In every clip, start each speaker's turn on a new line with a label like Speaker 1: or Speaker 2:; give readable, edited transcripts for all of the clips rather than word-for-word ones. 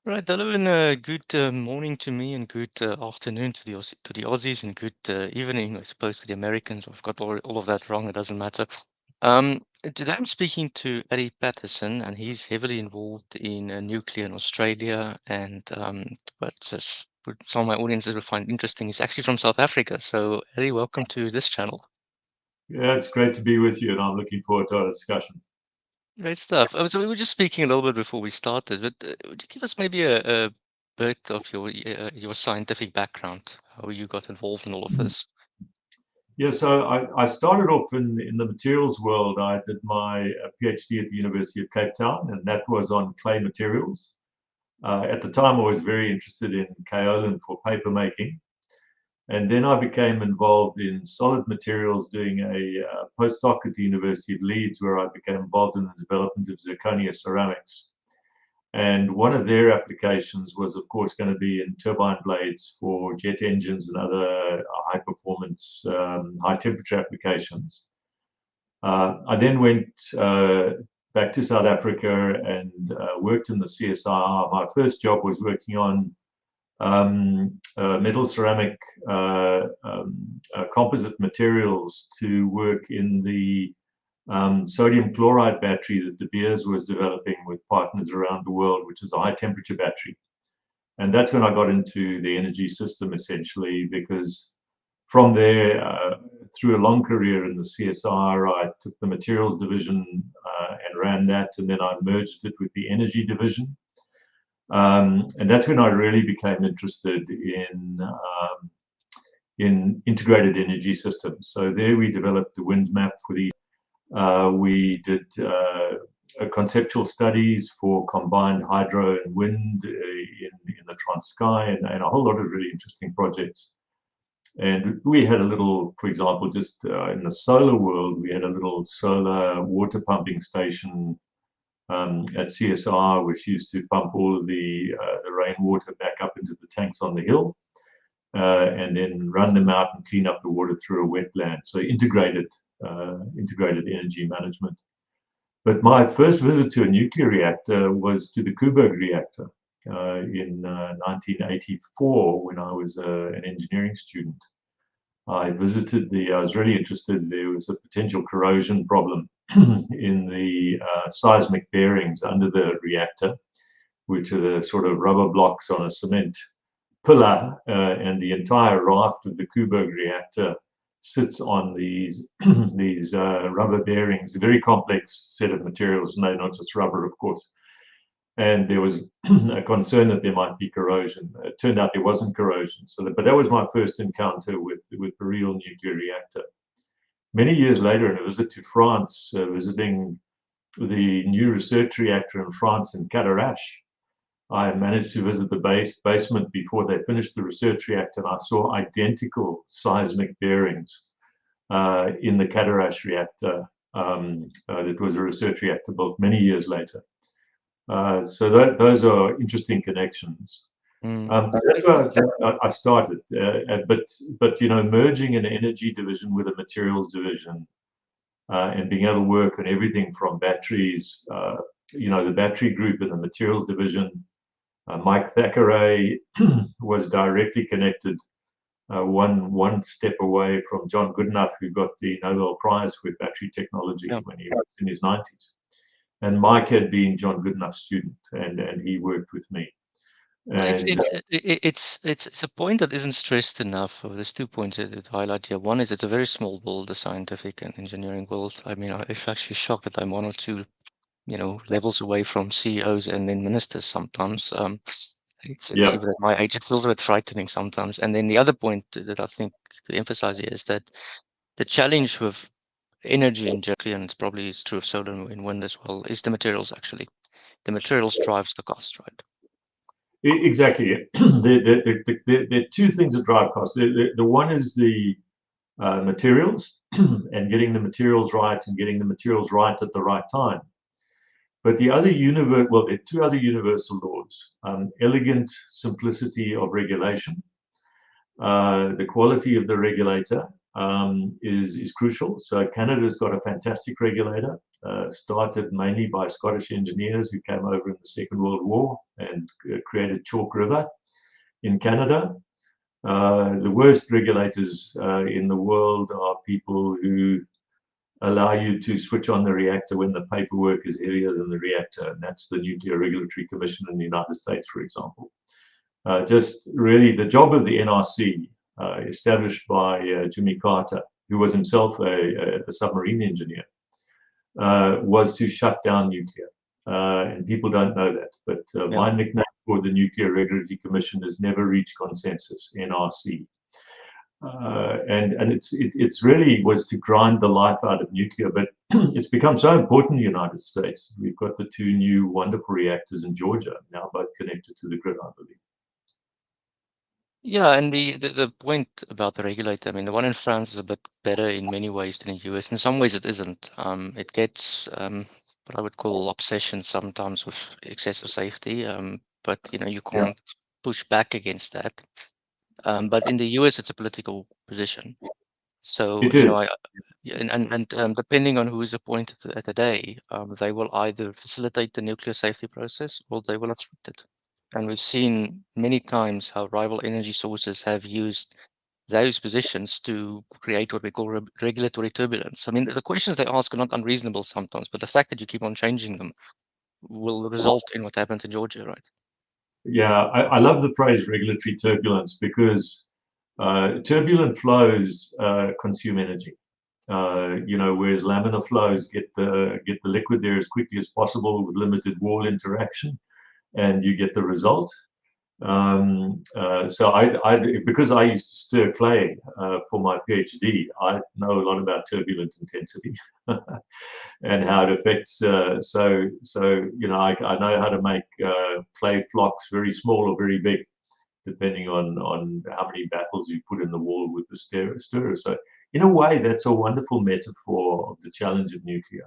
Speaker 1: Right, hello and good morning to me and good afternoon to the Aussies and good evening, I suppose, to the Americans. I've got all of that wrong. It doesn't matter. Today I'm speaking to Eddie Paterson, and he's heavily involved in nuclear in Australia. And what some of my audiences will find interesting, he's actually from South Africa. So, Eddie, welcome to this channel.
Speaker 2: Yeah, it's great to be with you, and I'm looking forward to our discussion.
Speaker 1: Great stuff. So we were just speaking a little bit before we started, but would you give us maybe a bit of your scientific background, how you got involved in all of this?
Speaker 2: Yeah, so I started off in the materials world. I did my PhD at the University of Cape Town, and that was on clay materials. At the time, I was very interested in kaolin for paper making. And then I became involved in solid materials, doing a postdoc at the University of Leeds, where I became involved in the development of zirconia ceramics. And one of their applications was, of course, going to be in turbine blades for jet engines and other high performance, high temperature applications. I then went back to South Africa and worked in the CSIR. My first job was working on metal ceramic composite materials to work in the sodium chloride battery that De Beers was developing with partners around the world, which is a high temperature battery. And that's when I got into the energy system essentially, because from there, through a long career in the CSR, I took the materials division and ran that, and then I merged it with the energy division. And that's when I really became interested in integrated energy systems. So there we developed the wind map for these. We did conceptual studies for combined hydro and wind in the Transkei, and a whole lot of really interesting projects. And we had a little, for example, just in the solar world, we had a little solar water pumping station at CSR, which used to pump all of the rainwater back up into the tanks on the hill, and then run them out and clean up the water through a wetland. So integrated energy management. But my first visit to a nuclear reactor was to the Coburg reactor in 1984 when I was an engineering student. I was really interested. There was a potential corrosion problem in the seismic bearings under the reactor, which are the sort of rubber blocks on a cement pillar, and the entire raft of the Coburg reactor sits on these these rubber bearings, a very complex set of materials, no, not just rubber, of course. And there was a concern that there might be corrosion. It turned out there wasn't corrosion. But that was my first encounter with a real nuclear reactor. Many years later, in a visit to France, visiting the new research reactor in France in Cadarache, I managed to visit the basement before they finished the research reactor, and I saw identical seismic bearings in the Cadarache reactor. That was a research reactor built many years later. So those are interesting connections. So that's where I started. But merging an energy division with a materials division and being able to work on everything from batteries, the battery group in the materials division. Mike Thackeray was directly connected, one step away from John Goodenough, who got the Nobel Prize for battery technology
Speaker 1: Yeah.
Speaker 2: when he was in his 90s. And Mike had been John Goodenough's student, and he worked with me.
Speaker 1: Well,
Speaker 2: And
Speaker 1: it's a point that isn't stressed enough. There's 2 points to highlight here. One is it's a very small world, the scientific and engineering world. I mean, I'm actually shocked that I'm one or two, levels away from CEOs and then ministers sometimes. It's
Speaker 2: yeah,
Speaker 1: even at my age, it feels a bit frightening sometimes. And then the other point that I think to emphasize here is that the challenge with energy in general, and it's probably it's true of solar and wind as well, is the materials actually. The materials drives the cost, right?
Speaker 2: exactly. There are two things that drive cost. The one is the materials and getting the materials right and getting the materials right at the right time. But there are two other universal laws: elegant simplicity of regulation, the quality of the regulator, is crucial. So Canada's got a fantastic regulator, started mainly by Scottish engineers who came over in the Second World War and created Chalk River in Canada. The worst regulators in the world are people who allow you to switch on the reactor when the paperwork is heavier than the reactor, and that's the Nuclear Regulatory Commission in the United States, for example. Just really the job of the NRC, established by Jimmy Carter, who was himself a submarine engineer, was to shut down nuclear. And people don't know that, but
Speaker 1: Yeah.
Speaker 2: my nickname for the Nuclear Regulatory Commission has never reached consensus, NRC. And it's really was to grind the life out of nuclear, but it's become so important in the United States. We've got the two new wonderful reactors in Georgia now, both connected to the grid, I believe.
Speaker 1: Yeah, and the point about the regulator, I mean, the one in France is a bit better in many ways than the US. In some ways, it isn't. It gets what I would call obsession sometimes with excessive safety. But you know, you
Speaker 2: Yeah,
Speaker 1: can't push back against that. But in the US, it's a political position. So,
Speaker 2: it
Speaker 1: you
Speaker 2: is.
Speaker 1: know, yeah, and depending on who is appointed at the day, they will either facilitate the nuclear safety process or they will obstruct it. And we've seen many times how rival energy sources have used those positions to create what we call regulatory turbulence. I mean, the questions they ask are not unreasonable sometimes, but the fact that you keep on changing them will result in what happened in Georgia, right?
Speaker 2: Yeah, I love the phrase regulatory turbulence because turbulent flows consume energy. Whereas laminar flows get the liquid there as quickly as possible with limited wall interaction, and you get the result. So because I used to stir clay for my PhD, I know a lot about turbulent intensity and how it affects. I know how to make clay flocks very small or very big, depending on how many battles you put in the wall with the stirrer. So in a way, that's a wonderful metaphor of the challenge of nuclear.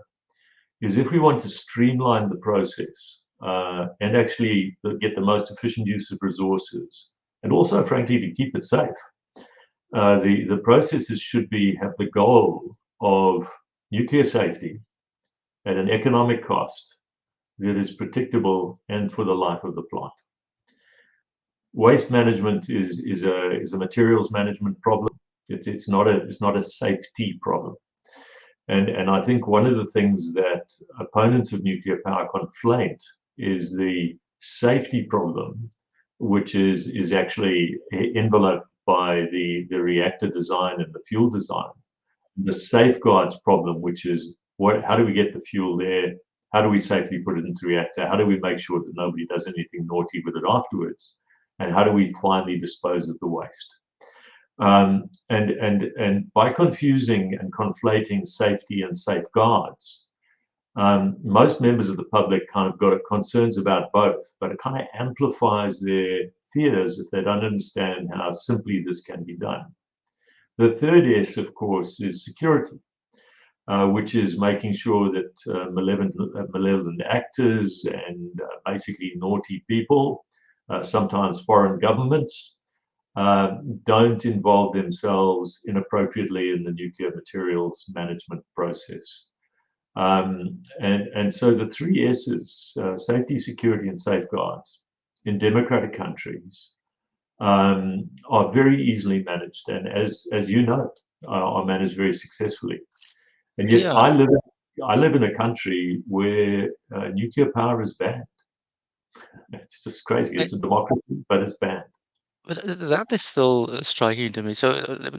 Speaker 2: Is if we want to streamline the process and actually get the most efficient use of resources, and also, frankly, to keep it safe, the processes should have the goal of nuclear safety at an economic cost that is predictable and for the life of the plant. Waste management is a materials management problem. It's not a safety problem. And I think one of the things that opponents of nuclear power conflate is the safety problem, which is actually enveloped by the reactor design and the fuel design. The safeguards problem, which is how do we get the fuel there? How do we safely put it into the reactor? How do we make sure that nobody does anything naughty with it afterwards? And how do we finally dispose of the waste? And by confusing and conflating safety and safeguards, most members of the public kind of got concerns about both, but it kind of amplifies their fears if they don't understand how simply this can be done. The third S, of course, is security, which is making sure that malevolent actors and basically naughty people, sometimes foreign governments, don't involve themselves inappropriately in the nuclear materials management process. And so the three S's, safety, security, and safeguards, in democratic countries are very easily managed, and as you know, are managed very successfully. And yet,
Speaker 1: Yeah.
Speaker 2: I live in a country where nuclear power is banned. It's just crazy. It's a democracy, but it's banned.
Speaker 1: But that is still striking to me. So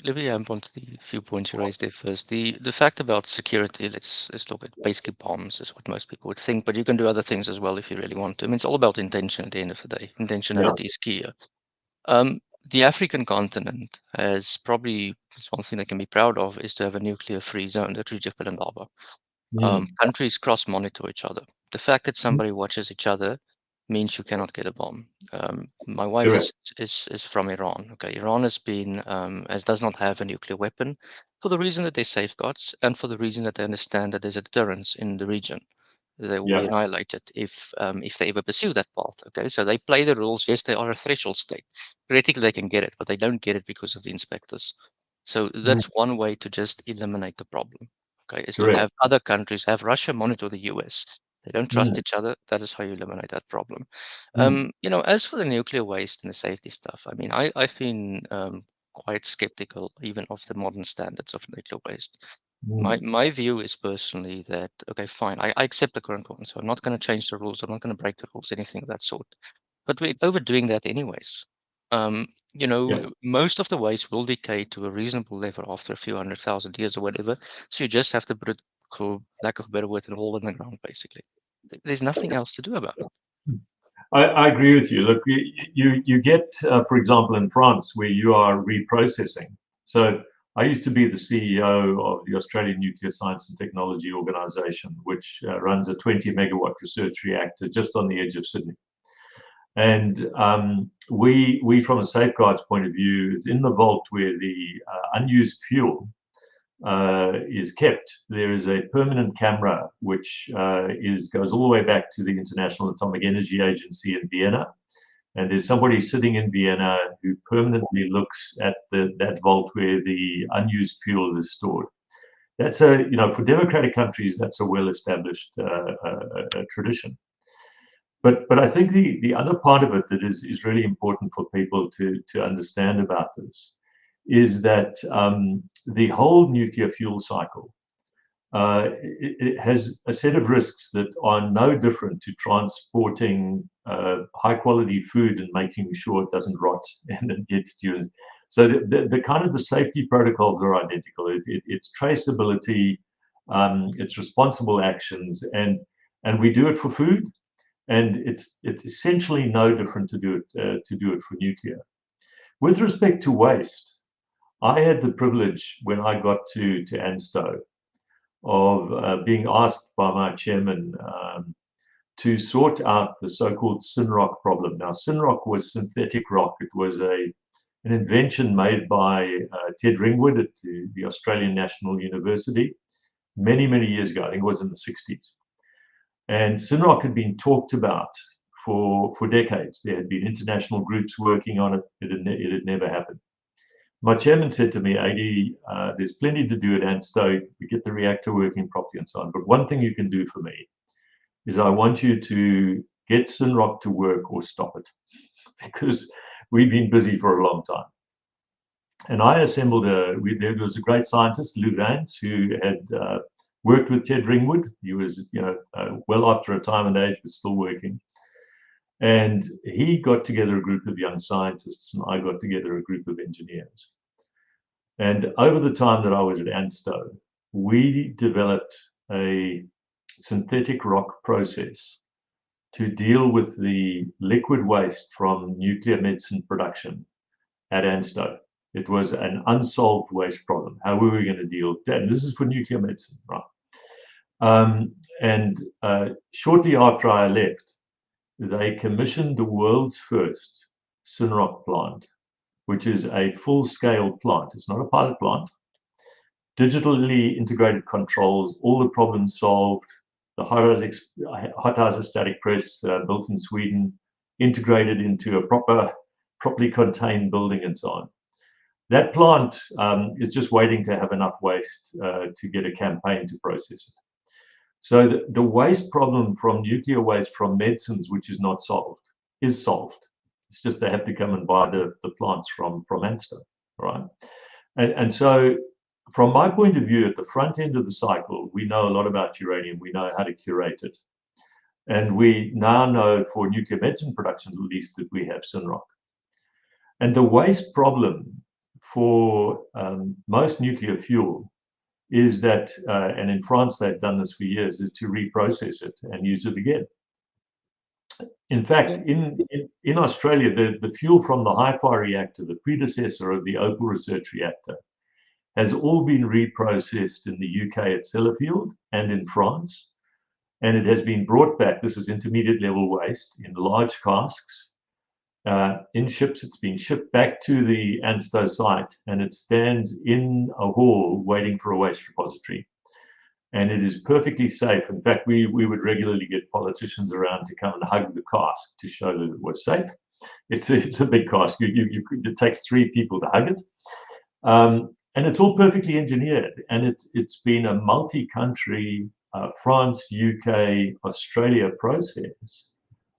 Speaker 1: let me jump onto the few points you raised there first. The fact about security, let's look at basically bombs is what most people would think, but you can do other things as well if you really want to. I mean, it's all about intention at the end of the day.
Speaker 2: Yeah,
Speaker 1: Intentionality is key here. Um, the African continent has probably it's one thing they can be proud of is to have a nuclear-free zone, the Treaty of Pelindaba.
Speaker 2: mm,
Speaker 1: Countries cross-monitor each other. The fact that somebody watches each other means you cannot get a bomb. My wife
Speaker 2: correct.
Speaker 1: is from Iran. Okay, Iran has been as does not have a nuclear weapon for the reason that there's safeguards and for the reason that they understand that there's a deterrence in the region. They will be
Speaker 2: Yeah,
Speaker 1: annihilated if they ever pursue that path. Okay, so they play the rules. Yes, they are a threshold state. Theoretically, they can get it, but they don't get it because of the inspectors. So
Speaker 2: Mm,
Speaker 1: that's one way to just eliminate the problem. Okay, is to
Speaker 2: correct.
Speaker 1: have other countries, have Russia monitor the US. They don't trust
Speaker 2: Mm,
Speaker 1: each other. That is how you eliminate that problem.
Speaker 2: mm,
Speaker 1: As for the nuclear waste and the safety stuff, I mean, I've been quite skeptical even of the modern standards of nuclear waste. My
Speaker 2: mm.
Speaker 1: my view is personally that okay, fine, I accept the current one, so I'm not going to change the rules. I'm not going to break the rules, anything of that sort. But we're overdoing that anyways. Um,
Speaker 2: Yeah.
Speaker 1: most of the waste will decay to a reasonable level after a few 100,000 years or whatever. So you just have to put it, for lack of a better word, a hole in the ground, basically. There's nothing else to do about it.
Speaker 2: I agree with you. Look, you get, for example, in France, where you are reprocessing. So I used to be the CEO of the Australian Nuclear Science and Technology Organisation, which runs a 20 megawatt research reactor just on the edge of Sydney. And we, from a safeguards point of view, is in the vault where the unused fuel is kept. There is a permanent camera which goes all the way back to the International Atomic Energy Agency in Vienna. And there's somebody sitting in Vienna who permanently looks at that vault where the unused fuel is stored. That's for democratic countries, that's a well-established tradition. But I think the other part of it that is really important for people to understand about this is that the whole nuclear fuel cycle it has a set of risks that are no different to transporting high quality food and making sure it doesn't rot and it gets to you. So the kind of the safety protocols are identical. It's traceability, it's responsible actions, and we do it for food, and it's essentially no different to do it for nuclear. With respect to waste, I had the privilege when I got to ANSTO of being asked by my chairman to sort out the so-called synrock problem. Now, synrock was synthetic rock. It was an invention made by Ted Ringwood at the Australian National University many, many years ago. I think it was in the 60s. And synrock had been talked about for decades. There had been international groups working on it. It had never happened. My chairman said to me, AD, there's plenty to do at ANSTO. We get the reactor working properly and so on. But one thing you can do for me is I want you to get synrock to work or stop it, because we've been busy for a long time. And I assembled there was a great scientist, Lou Vance, who had worked with Ted Ringwood. He was, well after retirement age, but still working. And he got together a group of young scientists, and I got together a group of engineers. And over the time that I was at ANSTO, we developed a synthetic rock process to deal with the liquid waste from nuclear medicine production at ANSTO. It was an unsolved waste problem. How were we going to deal with that? And this is for nuclear medicine, right? And shortly after I left, they commissioned the world's first synrock plant, which is a full-scale plant. It's not a pilot plant. Digitally integrated controls, all the problems solved. The hot isostatic press built in Sweden, integrated into a properly contained building and so on. That plant is just waiting to have enough waste to get a campaign to process it. So the waste problem from nuclear waste from medicines, which is not solved, is solved. It's just they have to come and buy the plants from ANSTO, right? And so from my point of view, at the front end of the cycle, we know a lot about uranium. We know how to curate it. And we now know for nuclear medicine production, at least, that we have synrock. And the waste problem for most nuclear fuel is that, and in France they've done this for years, is to reprocess it and use it again. In fact, in Australia, the fuel from the HIFI reactor, the predecessor of the Opal research reactor, has all been reprocessed in the UK at Sellafield and in France. And it has been brought back, this is intermediate level waste, in large casks, in ships. It's been shipped back to the ANSTO site, and it stands in a hall waiting for a waste repository. And it is perfectly safe. In fact, we would regularly get politicians around to come and hug the cask to show that it was safe. It's a big cask. It takes 3 people to hug it. and it's all perfectly engineered, and it's been a multi-country, France, UK, Australia process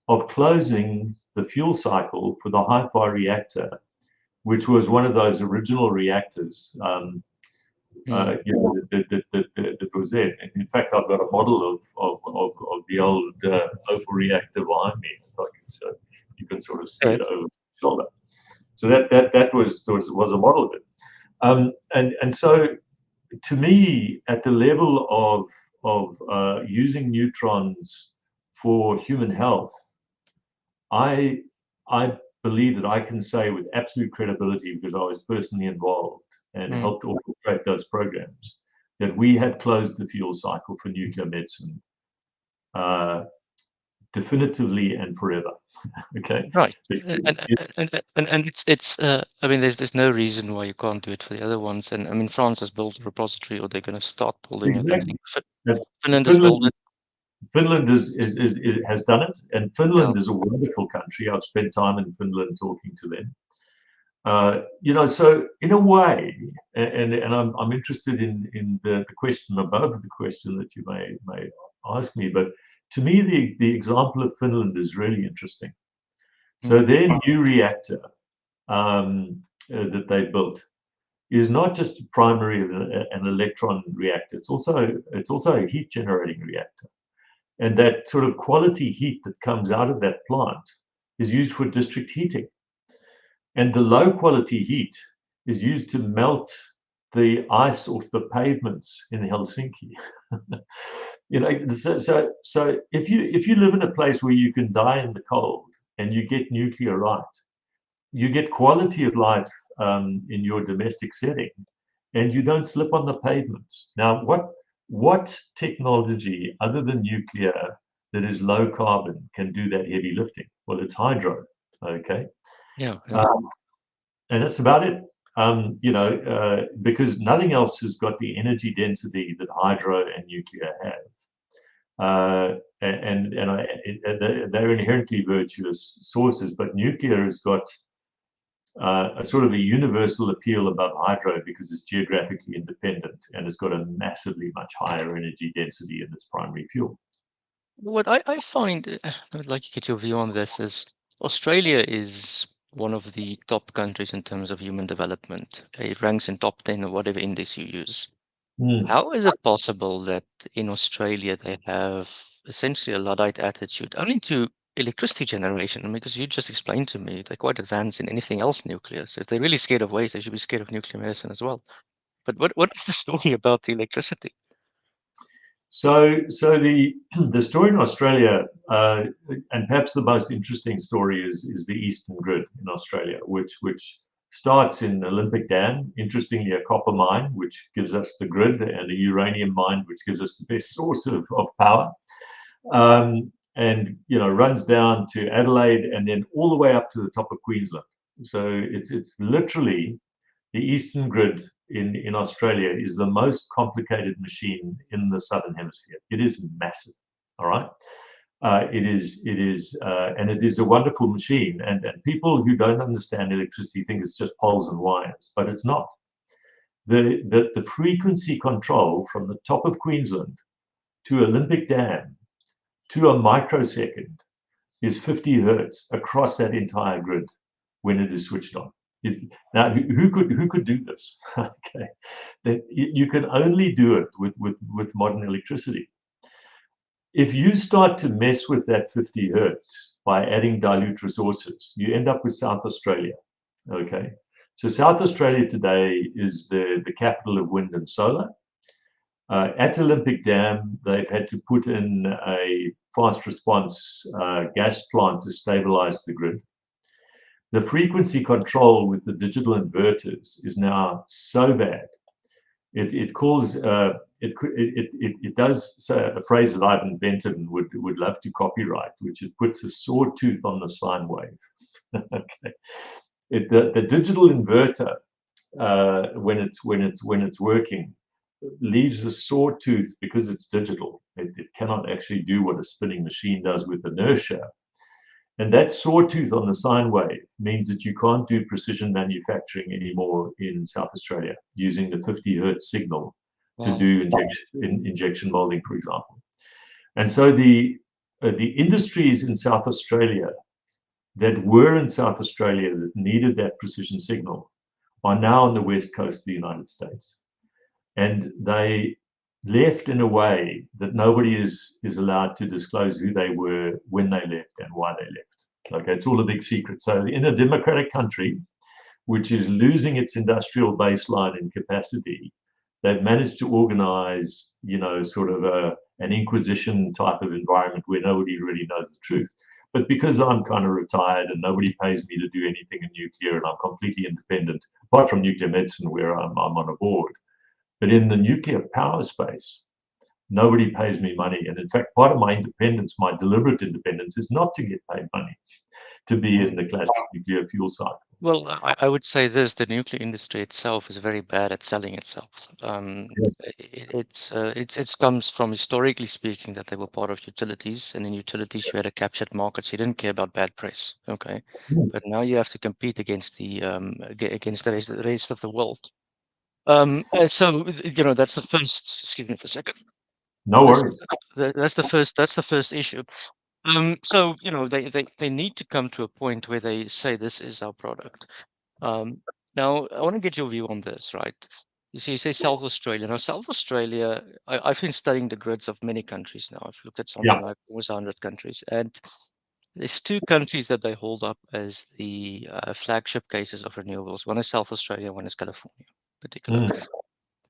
Speaker 2: of closing the fuel cycle for the HIFI reactor, which was one of those original reactors. That was there. And in fact, I've got a model of the old Opal reactor behind me, so you can sort of see it over the shoulder. So that was a model of it. And so, to me, at the level of using neutrons for human health, I believe that I can say with absolute credibility, because I was personally involved and helped orchestrate those programs, that we had closed the fuel cycle for nuclear medicine definitively and forever. Okay.
Speaker 1: Right. And it's I mean there's no reason why you can't do it for the other ones. And I mean France has built a repository, or they're going to start building it. I
Speaker 2: Exactly.
Speaker 1: think Finland has built it.
Speaker 2: Finland has done it, and
Speaker 1: Yeah.
Speaker 2: Finland is a wonderful country. I've spent time in Finland talking to them. So in a way, and I'm interested in the question above the question that you may ask me, but to me the example of Finland is really interesting. So their new reactor that they built is not just a primary an electron reactor. It's also a heat generating reactor, and that sort of quality heat that comes out of that plant is used for district heating. And the low quality heat is used to melt the ice off the pavements in Helsinki. So if you live in a place where you can die in the cold and you get nuclear right, you get quality of life in your domestic setting, and you don't slip on the pavements. Now, what technology other than nuclear that is low carbon can do that heavy lifting? Well, it's hydro. Okay.
Speaker 1: Yeah.
Speaker 2: And that's about it. Because nothing else has got the energy density that hydro and nuclear have. They're inherently virtuous sources, but nuclear has got a sort of a universal appeal above hydro because it's geographically independent and it's got a massively much higher energy density in its primary fuel.
Speaker 1: What I find, I'd like to get your view on this, is Australia is one of the top countries in terms of human development. It ranks in top 10 or whatever index you use. How is it possible that in Australia they have essentially a Luddite attitude only to electricity generation? I mean, because you just explained to me they're quite advanced in anything else nuclear. So if they're really scared of waste, they should be scared of nuclear medicine as well. But what is the story about the electricity?
Speaker 2: So the story in Australia, and perhaps the most interesting story is the Eastern Grid in Australia, which starts in Olympic Dam. Interestingly, a copper mine, which gives us the grid, and a uranium mine, which gives us the best source of power, and runs down to Adelaide and then all the way up to the top of Queensland. So it's literally the Eastern Grid in Australia is the most complicated machine in the Southern Hemisphere. It is massive, all right? And it is a wonderful machine. And people who don't understand electricity think it's just poles and wires, but it's not. The frequency control from the top of Queensland to Olympic Dam to a microsecond is 50 hertz across that entire grid when it is switched on. Now, who could do this? Okay, you can only do it with modern electricity. If you start to mess with that 50 hertz by adding dilute resources, you end up with South Australia. Okay, so South Australia today is the capital of wind and solar. At Olympic Dam, they've had to put in a fast response gas plant to stabilize the grid. The frequency control with the digital inverters is now so bad. It does say a phrase that I've invented and would love to copyright, which it puts a sawtooth on the sine wave. Okay, the digital inverter when it's working leaves a sawtooth because it's digital. It cannot actually do what a spinning machine does with inertia. And that sawtooth on the sine wave means that you can't do precision manufacturing anymore in South Australia using the 50 hertz signal to
Speaker 1: Wow.
Speaker 2: do injection molding, for example. And so the industries in South Australia that were in South Australia that needed that precision signal are now on the west coast of the United States. And they left in a way that nobody is allowed to disclose who they were, when they left, and why they left. Okay, it's all a big secret. So in a democratic country, which is losing its industrial baseline and capacity, they've managed to organize, sort of an inquisition type of environment where nobody really knows the truth. But because I'm kind of retired and nobody pays me to do anything in nuclear and I'm completely independent, apart from nuclear medicine where I'm on a board, but in the nuclear power space, nobody pays me money. And in fact, part of my independence, my deliberate independence, is not to get paid money to be in the classic nuclear fuel cycle.
Speaker 1: Well, I would say this, the nuclear industry itself is very bad at selling itself.
Speaker 2: Yeah.
Speaker 1: It comes from, historically speaking, that they were part of utilities, and in utilities you had a captured market, so you didn't care about bad press. Okay.
Speaker 2: Mm.
Speaker 1: But now you have to compete against against the rest of the world. So that's the first. Excuse me for a second.
Speaker 2: No
Speaker 1: This
Speaker 2: worries.
Speaker 1: that's the first issue. So they need to come to a point where they say this is our product. Um, Now, I want to get your view on this, right? You say South Australia. Now, South Australia, I've been studying the grids of many countries now. I've looked at
Speaker 2: Yeah.
Speaker 1: something like almost 100 countries. And there's two countries that they hold up as the flagship cases of renewables. One is South Australia, one is California, in particular.
Speaker 2: Mm.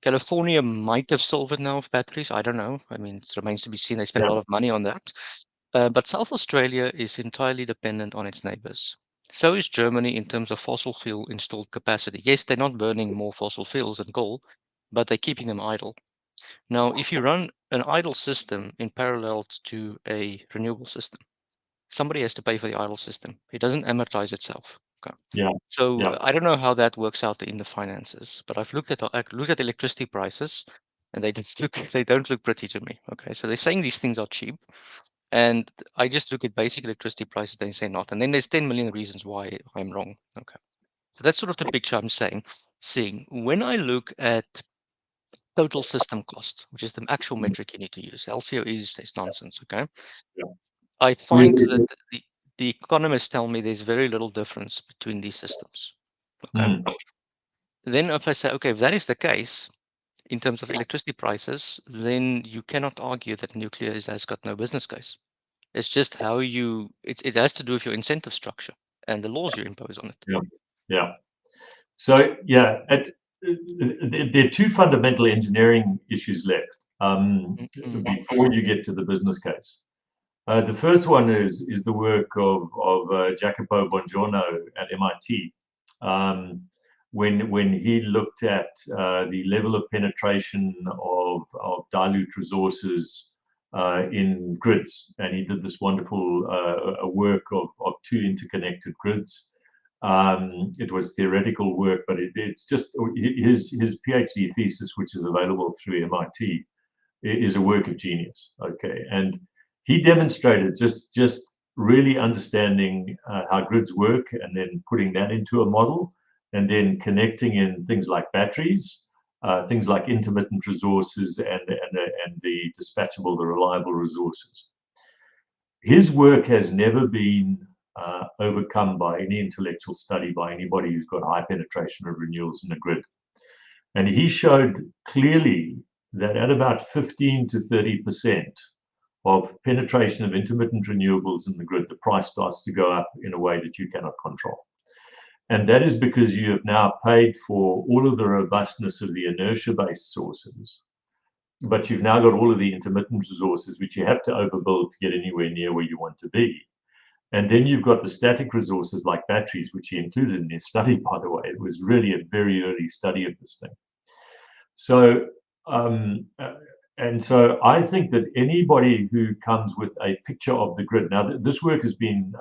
Speaker 1: California might have solved it now with batteries. I don't know. I mean, it remains to be seen. They spend a
Speaker 2: Yeah.
Speaker 1: lot of money on that. But South Australia is entirely dependent on its neighbors. So is Germany in terms of fossil fuel installed capacity. Yes, they're not burning more fossil fuels and coal, but they're keeping them idle. Now, if you run an idle system in parallel to a renewable system, somebody has to pay for the idle system. It doesn't amortize itself. Okay.
Speaker 2: Yeah.
Speaker 1: So
Speaker 2: Yeah.
Speaker 1: I don't know how that works out in the finances, but I've looked at electricity prices, and they don't look pretty to me. Okay, so they're saying these things are cheap, and I just look at basic electricity prices, they say not. And then there's 10 million reasons why I'm wrong. Okay. So that's sort of the picture I'm seeing. When I look at total system cost, which is the actual metric you need to use, LCO is nonsense. Okay.
Speaker 2: Yeah.
Speaker 1: I find
Speaker 2: Really.
Speaker 1: that the economists tell me there's very little difference between these systems. Okay.
Speaker 2: Mm.
Speaker 1: Then if I say, okay, if that is the case, in terms of electricity prices, then you cannot argue that nuclear has got no business case. It's just how it has to do with your incentive structure and the laws you impose on it.
Speaker 2: Yeah. Yeah. So yeah, there are two fundamental engineering issues left
Speaker 1: Mm-mm.
Speaker 2: before you get to the business case. The first one is the work of Jacopo Bongiorno at MIT, when he looked at the level of penetration of dilute resources in grids, and he did this wonderful work of two interconnected grids. It was theoretical work, but it's just his PhD thesis, which is available through MIT, is a work of genius. Okay, and he demonstrated just really understanding how grids work, and then putting that into a model, and then connecting in things like batteries, things like intermittent resources, and the dispatchable, the reliable resources. His work has never been overcome by any intellectual study by anybody who's got high penetration of renewals in the grid. And he showed clearly that at about 15 to 30% of penetration of intermittent renewables in the grid, the price starts to go up in a way that you cannot control. And that is because you have now paid for all of the robustness of the inertia-based sources, but you've now got all of the intermittent resources, which you have to overbuild to get anywhere near where you want to be. And then you've got the static resources like batteries, which he included in his study, by the way. It was really a very early study of this thing. So, and so I think that anybody who comes with a picture of the grid, now this work has been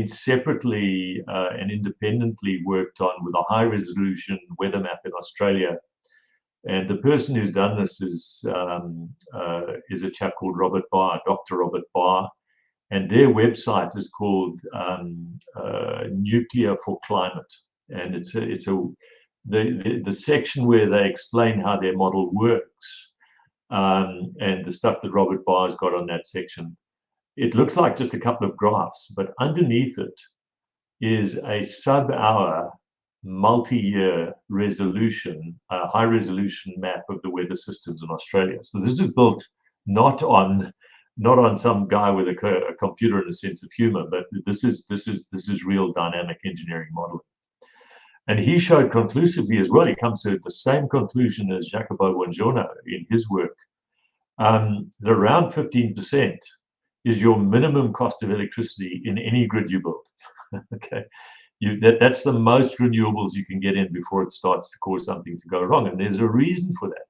Speaker 2: separately and independently worked on with a high resolution weather map in Australia. And the person who's done this is a chap called Robert Barr, Dr. Robert Barr. and their website is called Nuclear for Climate, and it's the section where they explain how their model works, and the stuff that Robert Barr's got on that section. It looks like just a couple of graphs, but underneath it is a sub-hour, multi-year resolution, high-resolution map of the weather systems in Australia. So this is built not on some guy with a computer and a sense of humor, but this is real dynamic engineering modeling. And he showed conclusively as well, he comes to the same conclusion as Jacopo Buongiorno in his work, that around 15% is your minimum cost of electricity in any grid you build. Okay, that's the most renewables you can get in before it starts to cause something to go wrong. And there's a reason for that,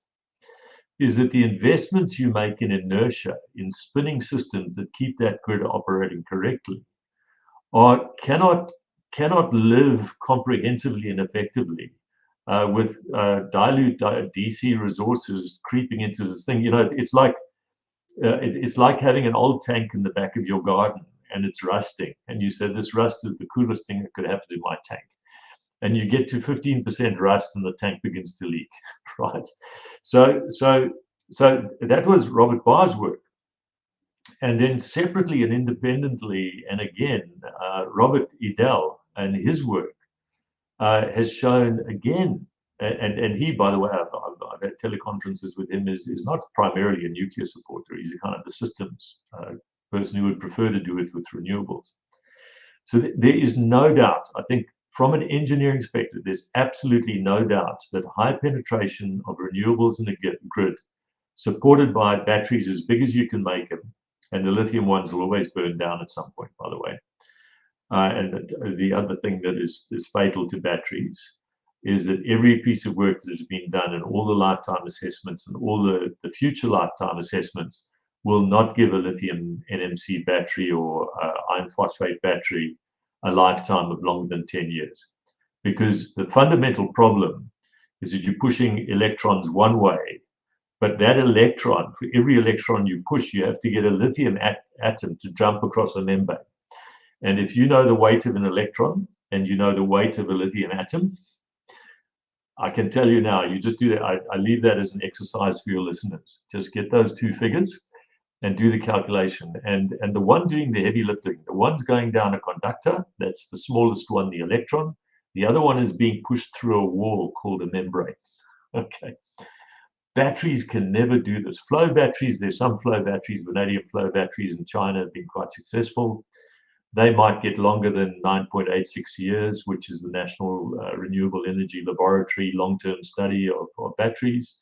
Speaker 2: is that the investments you make in inertia, in spinning systems that keep that grid operating correctly, cannot live comprehensively and effectively with dilute DC resources creeping into this thing. It's like having an old tank in the back of your garden and it's rusting, and you said this rust is the coolest thing that could happen to my tank, and you get to 15% rust and the tank begins to leak, right? So that was Robert Barr's work. And then separately and independently, and again, Robert Edel and his work has shown again, and he, by the way, I've had teleconferences with him, is not primarily a nuclear supporter. He's a kind of the systems person who would prefer to do it with renewables. So there is no doubt, I think, from an engineering perspective, there's absolutely no doubt that high penetration of renewables in a grid, supported by batteries as big as you can make them, and the lithium ones will always burn down at some point, by the way. And the other thing that is fatal to batteries is that every piece of work that has been done and all the lifetime assessments and all the future lifetime assessments will not give a lithium NMC battery or iron phosphate battery a lifetime of longer than 10 years. Because the fundamental problem is that you're pushing electrons one way, but that electron, for every electron you push, you have to get a lithium atom to jump across a membrane. And if you know the weight of an electron and you know the weight of a lithium atom, I can tell you now, you just do that. I leave that as an exercise for your listeners. Just get those two figures and do the calculation. And the one doing the heavy lifting, the one's going down a conductor, that's the smallest one, the electron. The other one is being pushed through a wall called a membrane. Okay. Batteries can never do this. Flow batteries, there's some flow batteries, vanadium flow batteries in China have been quite successful. They might get longer than 9.86 years, which is the National Renewable Energy Laboratory long-term study of batteries.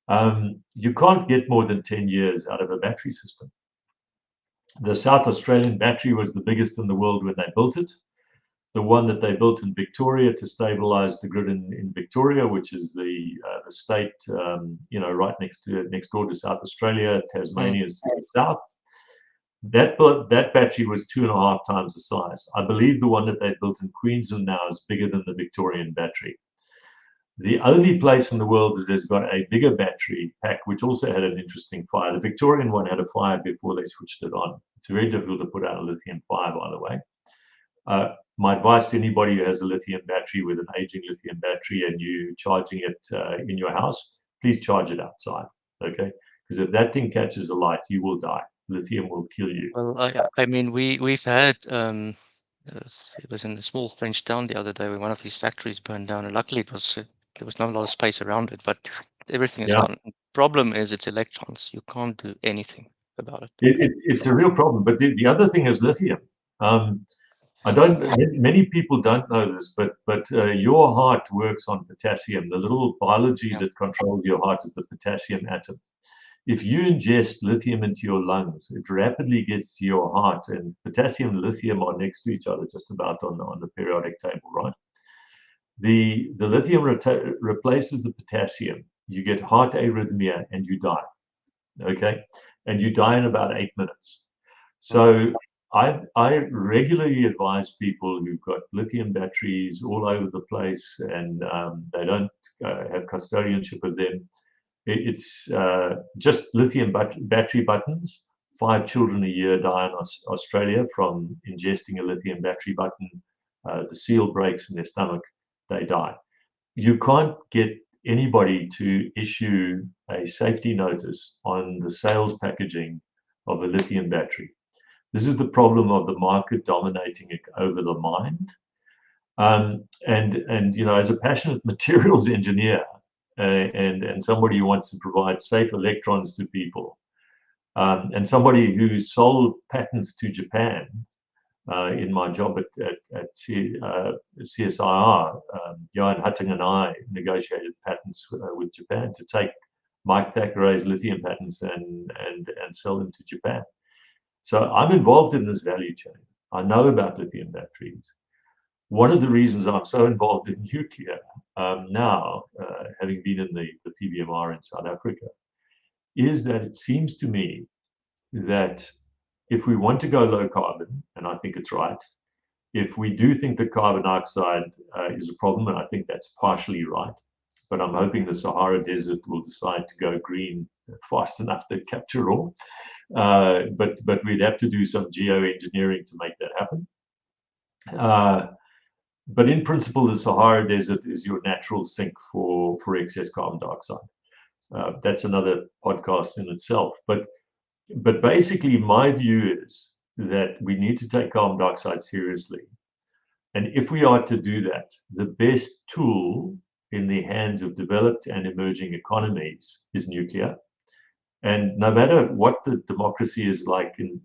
Speaker 2: You can't get more than 10 years out of a battery system. The South Australian battery was the biggest in the world when they built it. The one that they built in Victoria to stabilize the grid in Victoria, which is the state, right next door to South Australia, Tasmania is to the south. That battery was 2.5 times the size. I believe the one that they built in Queensland now is bigger than the Victorian battery. The only place in the world that has got a bigger battery pack, which also had an interesting fire, the Victorian one had a fire before they switched it on. It's very difficult to put out a lithium fire, by the way. My advice to anybody who has a lithium battery with an aging lithium battery and you charging it in your house, please charge it outside, okay? Because if that thing catches a light, you will die. Lithium will kill you.
Speaker 1: Well, I mean, we've had it was in a small French town the other day where one of these factories burned down, and luckily it was there was not a lot of space around it, but everything is gone. Problem is, it's electrons. You can't do anything about it.
Speaker 2: It's a real problem. But the other thing is lithium. Many people don't know this, but your heart works on potassium. The little biology that controls your heart is the potassium atom. If you ingest lithium into your lungs, it rapidly gets to your heart, and potassium and lithium are next to each other, just about on the periodic table, right? The lithium replaces the potassium. You get heart arrhythmia and you die, okay? And you die in about 8 minutes. So I regularly advise people who've got lithium batteries all over the place and they don't have custodianship of them. It's just lithium battery buttons 5 children a year die in Australia from ingesting a lithium battery button. The seal breaks in their stomach, they die. You can't get anybody to issue a safety notice on the sales packaging of a lithium battery. This is the problem of the market dominating it over the mind. And you know, as a passionate materials engineer and somebody who wants to provide safe electrons to people, and somebody who sold patents to Japan in my job at CSIR, Johan Hutting and I negotiated patents with Japan to take Mike Thackeray's lithium patents and sell them to Japan. So I'm involved in this value chain. I know about lithium batteries. One of the reasons I'm so involved in nuclear now, having been in the PBMR in South Africa, is that it seems to me that if we want to go low carbon, and I think it's right, if we do think that carbon dioxide is a problem, and I think that's partially right, but I'm hoping the Sahara Desert will decide to go green fast enough to capture all. But we'd have to do some geoengineering to make that happen. But in principle, the Sahara Desert is your natural sink for excess carbon dioxide. That's another podcast in itself. But basically, my view is that we need to take carbon dioxide seriously. And if we are to do that, the best tool in the hands of developed and emerging economies is nuclear. And no matter what the democracy is like in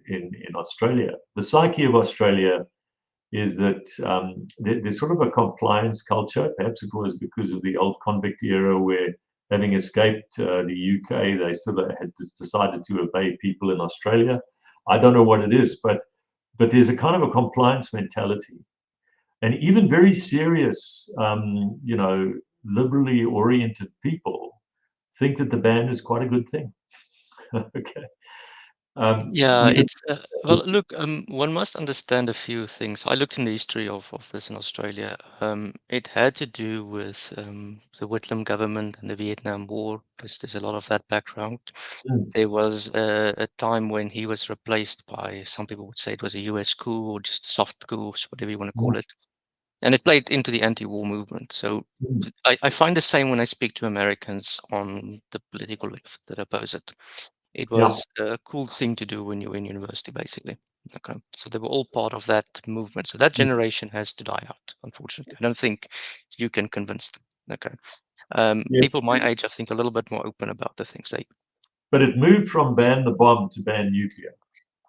Speaker 2: Australia, the psyche of Australia is that there's sort of a compliance culture. Perhaps it was because of the old convict era where, having escaped the UK, they still had decided to obey people in Australia. I don't know what it is, but there's a kind of a compliance mentality. And even very serious, you know, liberally oriented people think that the ban is quite a good thing. Okay.
Speaker 1: Yeah,
Speaker 2: We have,
Speaker 1: it's well, look, one must understand a few things. I looked in the history of this in Australia. It had to do with the Whitlam government and the Vietnam War. There's a lot of that background. There was a time when he was replaced by, some people would say it was a US coup or just a soft coup, so whatever you want to call it. And it played into the anti-war movement. So I find the same when I speak to Americans on the political left that oppose it. It
Speaker 2: yeah,
Speaker 1: was a cool thing to do when you were in university, basically. Okay. So they were all part of that movement. So that generation has to die out, unfortunately. I don't think you can convince them. Okay.
Speaker 2: yeah.
Speaker 1: People my age, I think, a little bit more open about the things they.
Speaker 2: But it moved from ban the bomb to ban nuclear.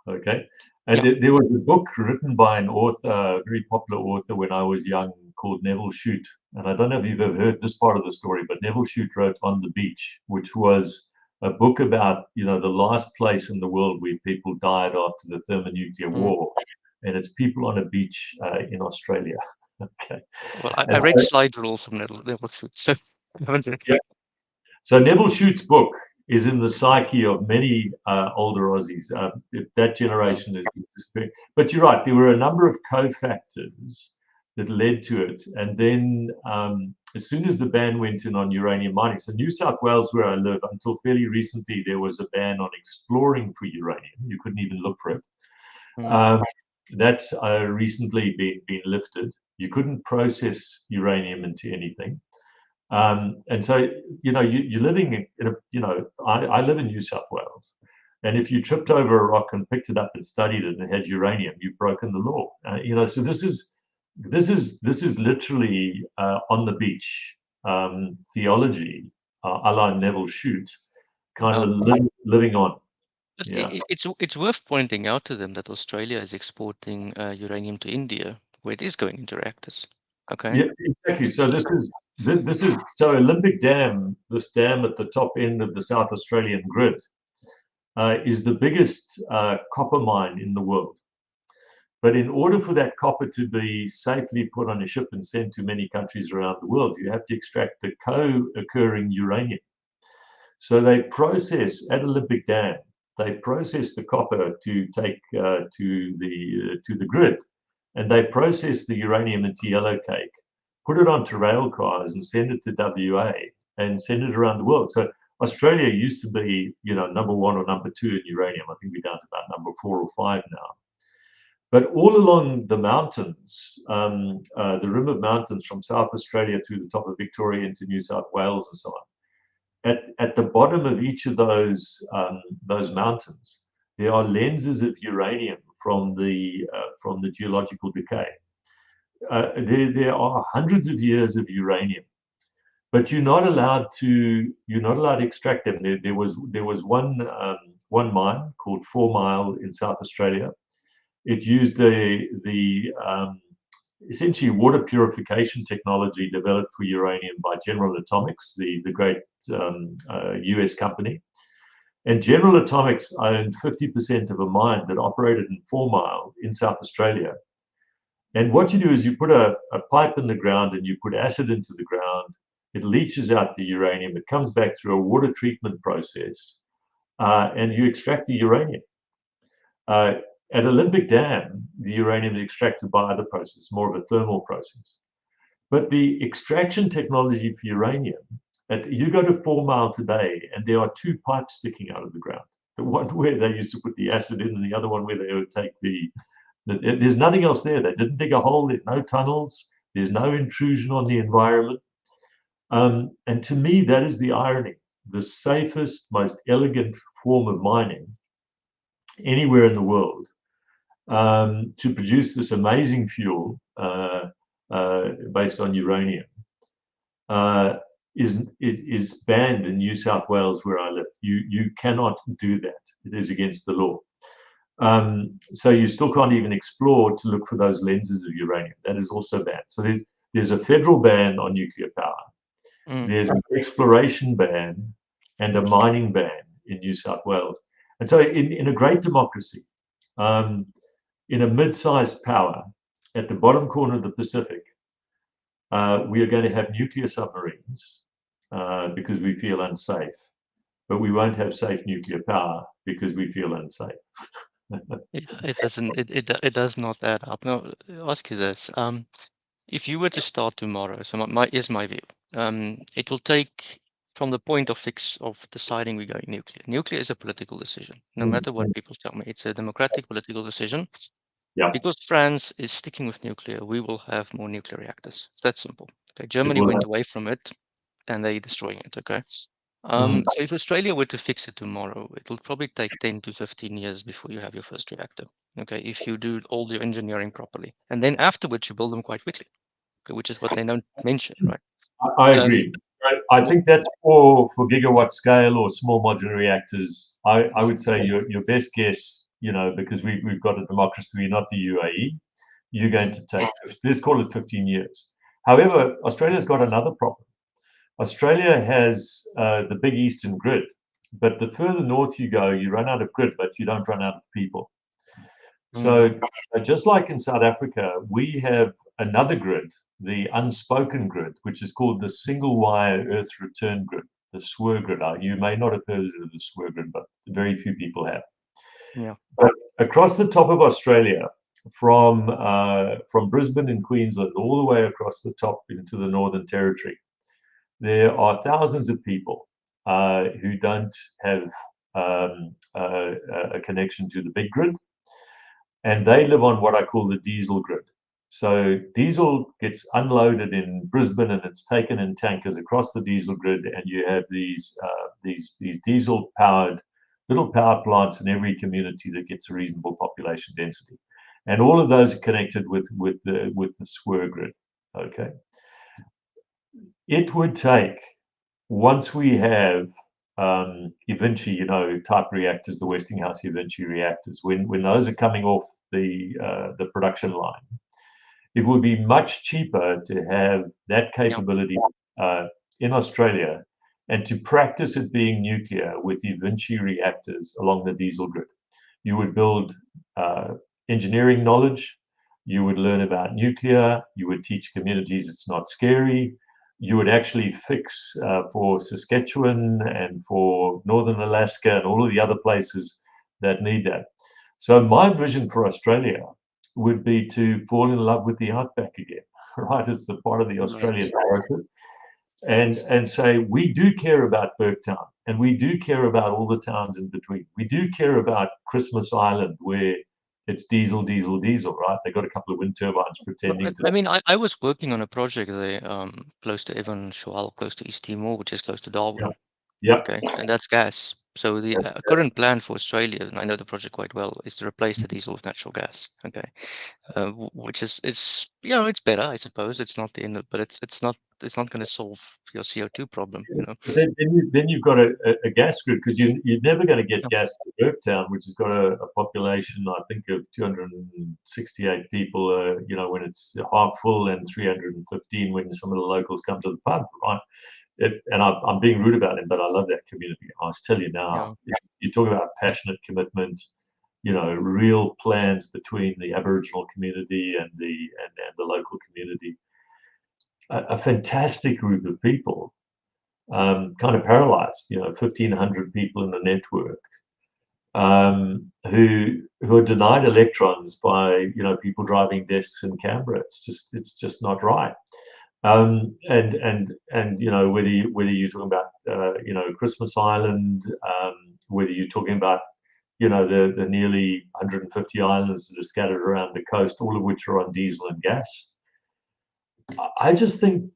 Speaker 2: Okay. And
Speaker 1: Yeah.
Speaker 2: there was a book written by an author, a very popular author when I was young, called Neville Shute. And I don't know if you've ever heard this part of the story, but Neville Shute wrote On the Beach, which was a book about, you know, the last place in the world where people died after the thermonuclear
Speaker 1: Mm.
Speaker 2: war. And it's people on a beach in Australia. Okay.
Speaker 1: Well, I
Speaker 2: And
Speaker 1: read
Speaker 2: so,
Speaker 1: Slide Rule from Neville Shute, so I haven't read
Speaker 2: yeah. So Neville Shute's book is in the psyche of many older Aussies. That
Speaker 1: it.
Speaker 2: generation is disappearing. But you're right, there were a number of cofactors that led to it. And then as soon as the ban went in on uranium mining, so New South Wales, where I live, until fairly recently, there was a ban on exploring for uranium. You couldn't even look for it.
Speaker 1: Mm.
Speaker 2: Um, that's recently been lifted. You couldn't process uranium into anything. And so, you know, you're living in a, you know, I live in New South Wales. And if you tripped over a rock and picked it up and studied it and it had uranium, you've broken the law. You know, so this is literally on the beach theology, a la Neville Shute, kind
Speaker 1: Wow.
Speaker 2: of living on.
Speaker 1: But
Speaker 2: Yeah.
Speaker 1: it's worth pointing out to them that Australia is exporting uranium to India, where it is going into reactors. Okay.
Speaker 2: Yeah, exactly. So this is so Olympic Dam, this dam at the top end of the South Australian grid, is the biggest copper mine in the world. But in order for that copper to be safely put on a ship and sent to many countries around the world, you have to extract the co-occurring uranium. So they process at Olympic Dam. They process the copper to take to the grid, and they process the uranium into yellow cake, put it onto rail cars, and send it to WA and send it around the world. So Australia used to be, number one or number two in uranium. I think we're down to about number 4 or 5 now. But all along the mountains, the rim of mountains from South Australia through the top of Victoria into New South Wales and so on, at the bottom of each of those mountains, there are lenses of uranium from the geological decay. There are hundreds of years of uranium, but you're not allowed to extract them. There was one mine called 4 Mile in South Australia. It used essentially water purification technology developed for uranium by General Atomics, the great US company. And General Atomics owned 50% of a mine that operated in 4 Mile in South Australia. And what you do is you put a pipe in the ground and you put acid into the ground. It leaches out the uranium. It comes back through a water treatment process, and you extract the uranium. At Olympic Dam, the uranium is extracted by other processes, more of a thermal process. But the extraction technology for uranium, you go to 4 Mile today, and there are 2 pipes sticking out of the ground. The one where they used to put the acid in, and the other one where they would take there's nothing else there. They didn't dig a hole. There's no tunnels. There's no intrusion on the environment. And to me, that is the irony. The safest, most elegant form of mining anywhere in the world, to produce this amazing fuel based on uranium, is banned in New South Wales, where I live. You cannot do that. It is against the law. So you still can't even explore to look for those lenses of uranium. That is also banned. So there's a federal ban on nuclear power. There's an exploration ban and a mining ban in New South Wales. And so in a great democracy, in a mid-sized power at the bottom corner of the Pacific, we are going to have nuclear submarines because we feel unsafe, but we won't have safe nuclear power because we feel unsafe.
Speaker 1: It doesn't. It does not add up. Now, I'll ask you this: if you were to start tomorrow, so my view, it will take from the point of deciding we're going nuclear. Nuclear is a political decision, no matter what people tell me. It's a democratic political decision.
Speaker 2: Yeah,
Speaker 1: Because France is sticking with nuclear, we will have more nuclear reactors. It's that simple. Okay,
Speaker 2: it
Speaker 1: Germany
Speaker 2: will
Speaker 1: went
Speaker 2: have.
Speaker 1: away from it, and they're destroying it. Okay.
Speaker 2: Mhm.
Speaker 1: So if Australia were to fix it tomorrow, it will probably take 10 to 15 years before you have your first reactor. Okay, if you do all your engineering properly. And then afterwards, you build them quite quickly, okay, which is what they don't mention, right?
Speaker 2: I
Speaker 1: Um,
Speaker 2: agree. I
Speaker 1: what,
Speaker 2: think that's for gigawatt scale or small modular reactors. I
Speaker 1: yeah,
Speaker 2: would say your best guess, because we've got a democracy, we're not the UAE. You're going
Speaker 1: mm,
Speaker 2: to take, let's call it 15 years. However, Australia's got another problem. Australia has the big eastern grid, but the further north you go, you run out of grid, but you don't run out of people.
Speaker 1: mm,
Speaker 2: So just like in South Africa, we have another grid, the unspoken grid, which is called the single wire earth return grid, the SWIR grid. You may not have heard of the SWIR grid, but very few people have.
Speaker 1: yeah,
Speaker 2: But across the top of Australia, from Brisbane in Queensland all the way across the top into the Northern Territory, there are thousands of people who don't have a connection to the big grid, and they live on what I call the diesel grid. So diesel gets unloaded in Brisbane and it's taken in tankers across the diesel grid, and you have these diesel powered little power plants in every community that gets a reasonable population density, and all of those are connected with the SWIR grid. Okay, it would take, once we have eventually, type reactors, the Westinghouse eventually reactors, when those are coming off the production line, it would be much cheaper to have that
Speaker 1: yeah,
Speaker 2: capability in Australia and to practice it being nuclear with eventually reactors along the diesel grid. You would build engineering knowledge. You would learn about nuclear. You would teach communities it's not scary. You would actually fix for Saskatchewan and for Northern Alaska and all of the other places that need that. So my vision for Australia would be to fall in love with the outback again, right? It's the part of the
Speaker 1: right.
Speaker 2: Australian heritage. and say, we do care about Burketown, and we do care about all the towns in between. We do care about Christmas Island, where it's diesel, diesel, diesel, right? They got a couple of wind turbines
Speaker 1: Well,
Speaker 2: pretending to.
Speaker 1: I mean, I was working on a project there, close to Evansville, close to East Timor, which is close to Darwin.
Speaker 2: Yep.
Speaker 1: Okay, and that's gas. So the current plan for Australia, and I know the project quite well, is to replace the diesel with natural gas. Okay, which is it's it's better, I suppose. It's not the end, but it's not going to solve your CO2 problem.
Speaker 2: But then you've got a gas grid, because you're never going to get
Speaker 1: Yeah,
Speaker 2: gas to Burketown, which has got a population, I think, of 268 people, when it's half full, and 315 when some of the locals come to the pub, right? And I'm being rude about it, but I love that community. I must tell you now,
Speaker 1: yeah.
Speaker 2: you talk about passionate commitment, real plans between the Aboriginal community and the local community. A fantastic group of people, kind of paralyzed, 1,500 people in the network, who are denied electrons by, people driving desks in Canberra. It's just not right. And whether you're talking about Christmas Island, whether you're talking about the nearly 150 islands that are scattered around the coast, all of which are on diesel and gas. I just think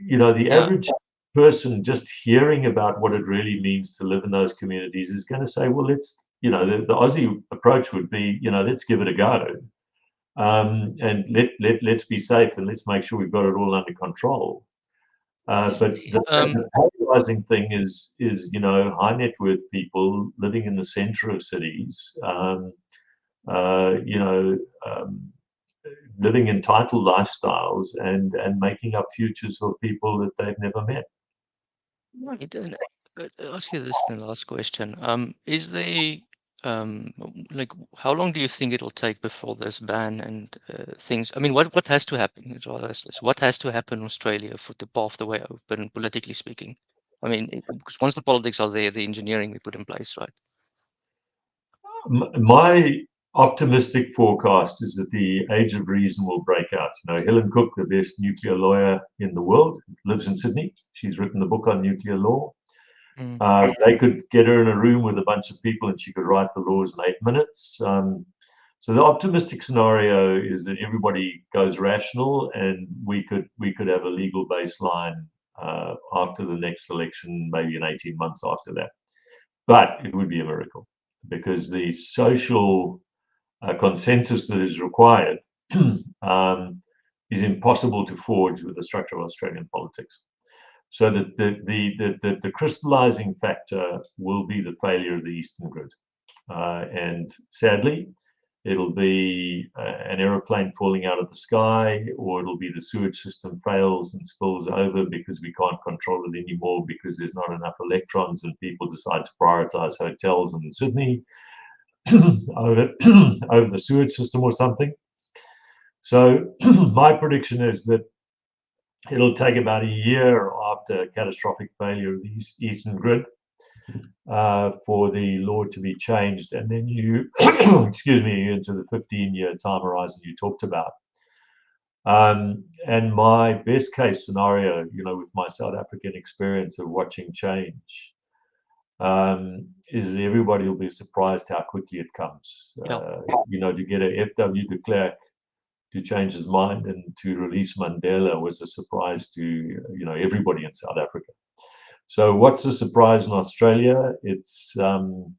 Speaker 2: the
Speaker 1: Yeah,
Speaker 2: average person just hearing about what it really means to live in those communities is going to say, well, the Aussie approach would be, let's give it a go. And let's be safe, and let's make sure we've got it all under control.
Speaker 1: is
Speaker 2: But the polarizing thing is high net worth people living in the center of cities, uh, you know, um, living entitled lifestyles, and making up futures for people that they've never met.
Speaker 1: right. And I'll ask you this then, last question. Is there like how long do you think it'll take before this ban and things? I mean, what has to happen? Is what I ask this. What has to happen in Australia for to path the way open, politically speaking? I mean, because once the politics are there, the engineering we put in place, right?
Speaker 2: My optimistic forecast is that the age of reason will break out. Helen Cook, the best nuclear lawyer in the world, lives in Sydney. She's written the book on nuclear law.
Speaker 1: Mm.
Speaker 2: They could get her in a room with a bunch of people, and she could write the laws in 8 minutes. So the optimistic scenario is that everybody goes rational, and we could have a legal baseline after the next election, maybe in 18 months after that. But it would be a miracle, because the social consensus that is required is impossible to forge with the structure of Australian politics. So that the crystallizing factor will be the failure of the Eastern Grid, and sadly, it'll be an aeroplane falling out of the sky, or it'll be the sewage system fails and spills over because we can't control it anymore because there's not enough electrons, and people decide to prioritize hotels in Sydney over over the sewage system or something. So my prediction is that it'll take about a year after catastrophic failure of the Eastern Grid for the law to be changed, and then you, excuse me, into the 15-year time horizon you talked about. And my best case scenario, with my South African experience of watching change, is that everybody will be surprised how quickly it comes.
Speaker 1: Yeah.
Speaker 2: To get a F.W. de Klerk to change his mind and to release Mandela was a surprise to everybody in South Africa. So what's the surprise in Australia? It's Prime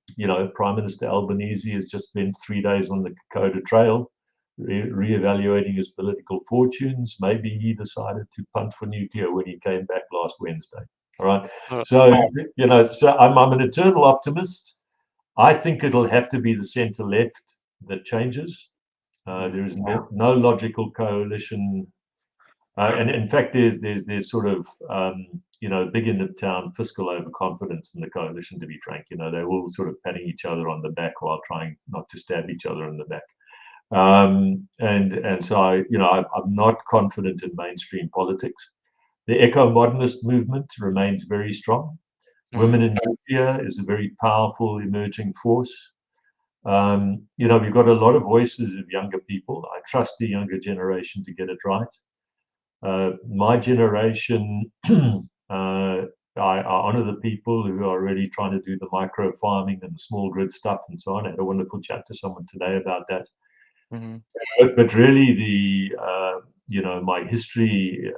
Speaker 2: Minister Albanese has just spent 3 days on the Kokoda Trail, re-evaluating his political fortunes. Maybe he decided to punt for nuclear when he came back last Wednesday. All right.
Speaker 1: All right.
Speaker 2: So I'm an eternal optimist. I think it'll have to be the centre left that changes. There is no logical coalition, and in fact, there's sort of big end of town fiscal overconfidence in the coalition. To be frank, they're all sort of patting each other on the back while trying not to stab each other in the back. And so I'm not confident in mainstream politics. The eco-modernist movement remains very strong. Women in nuclear is a very powerful emerging force. We've got a lot of voices of younger people. I trust the younger generation to get it right. My generation, I honor the people who are really trying to do the micro farming and the small grid stuff and so on. I had a wonderful chat to someone today about that.
Speaker 1: Mm-hmm.
Speaker 2: But really, my history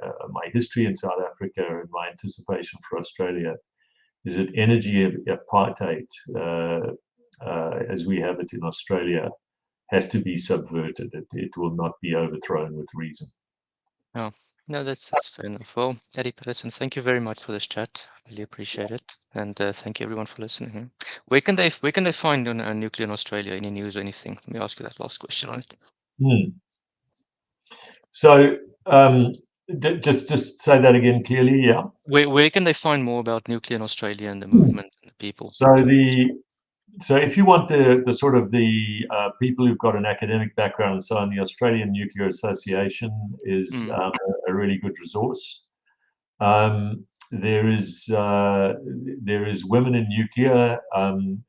Speaker 2: in South Africa and my anticipation for Australia is that energy apartheid, as we have it in Australia, has to be subverted. It will not be overthrown with reason.
Speaker 1: Oh, no, that's fair enough. Well, Eddie Paterson, thank you very much for this chat. Really appreciate it, and thank you everyone for listening. Where can they find on nuclear in Australia? Any news or anything? Let me ask you that last question on it.
Speaker 2: So just say that again clearly, yeah.
Speaker 1: Where can they find more about nuclear in Australia and the movement and the people?
Speaker 2: So if you want the sort of the people who've got an academic background and so on, the Australian Nuclear Association is
Speaker 1: Mm,
Speaker 2: a really good resource. Um, there is Women in Nuclear,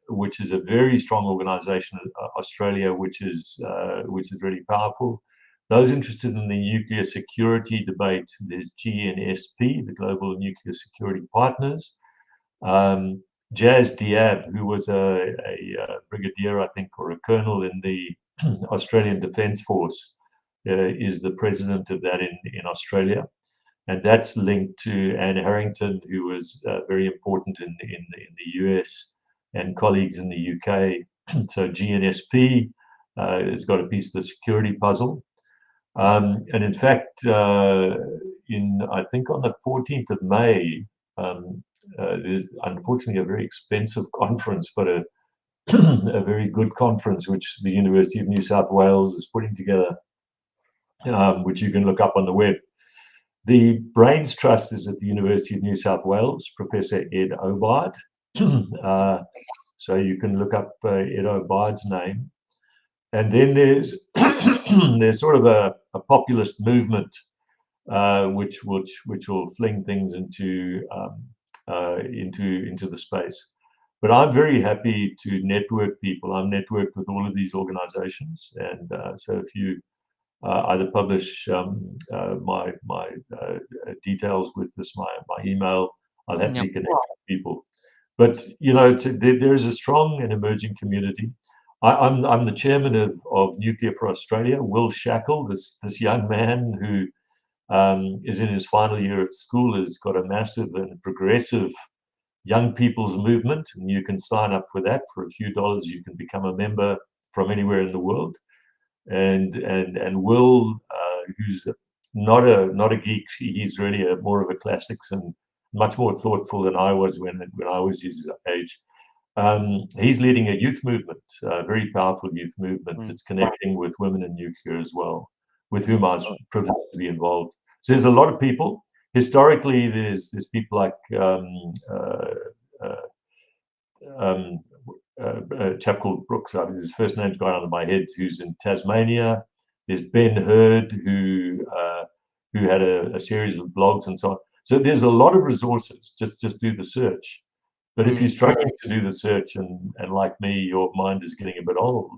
Speaker 2: which is a very strong organisation in Australia, which is really powerful. Those interested in the nuclear security debate, there's GNSP, the Global Nuclear Security Partners. Um, Jazz Diab, who was a brigadier, I think, or a colonel in the Australian Defence Force, is the president of that in Australia. And that's linked to Anne Harrington, who was very important in the US and colleagues in the UK. So GNSP has got a piece of the security puzzle. And in fact, I think on the 14th of May, there's unfortunately a very expensive conference, but a very good conference, which the University of New South Wales is putting together, which you can look up on the web. The Brains Trust is at the University of New South Wales, Professor Ed Obard. So you can look up Ed Obard's name. And then there's sort of a populist movement which will fling things into the space. But I'm very happy to network people. I'm networked with all of these organizations, and so if you either publish my details with my email, I'll
Speaker 1: yep.
Speaker 2: happily connect with people. But there is a strong and emerging community. I'm the chairman of Nuclear for Australia. Will Shackle, this young man who is in his final year at school, has got a massive and progressive young people's movement, and you can sign up for that for a few dollars. You can become a member from anywhere in the world. And Will, who's not a geek, he's really more of a classics and much more thoughtful than I was when I was his age. He's leading a youth movement, a very powerful youth movement
Speaker 1: Mm,
Speaker 2: that's connecting with women in nuclear as well, with whom I was privileged to be involved. So there's a lot of people. Historically, there's people like uh, um, a chap called Brooks. His first name's gone out of my head. Who's in Tasmania? There's Ben Hurd, who had a series of blogs and so on. So there's a lot of resources. Just do the search. But if you're
Speaker 1: mm,
Speaker 2: struggling to do the search, and like me, your mind is getting a bit old,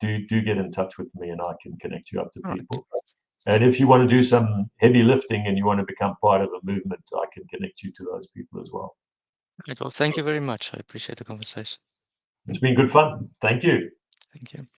Speaker 2: do get in touch with me, and I can connect you up to
Speaker 1: all right.
Speaker 2: people. And if you want to do some heavy lifting and you want to become part of a movement, I can connect you to those people as well.
Speaker 1: Right, well, thank you very much. I appreciate the conversation.
Speaker 2: It's been good fun. Thank you.
Speaker 1: Thank you.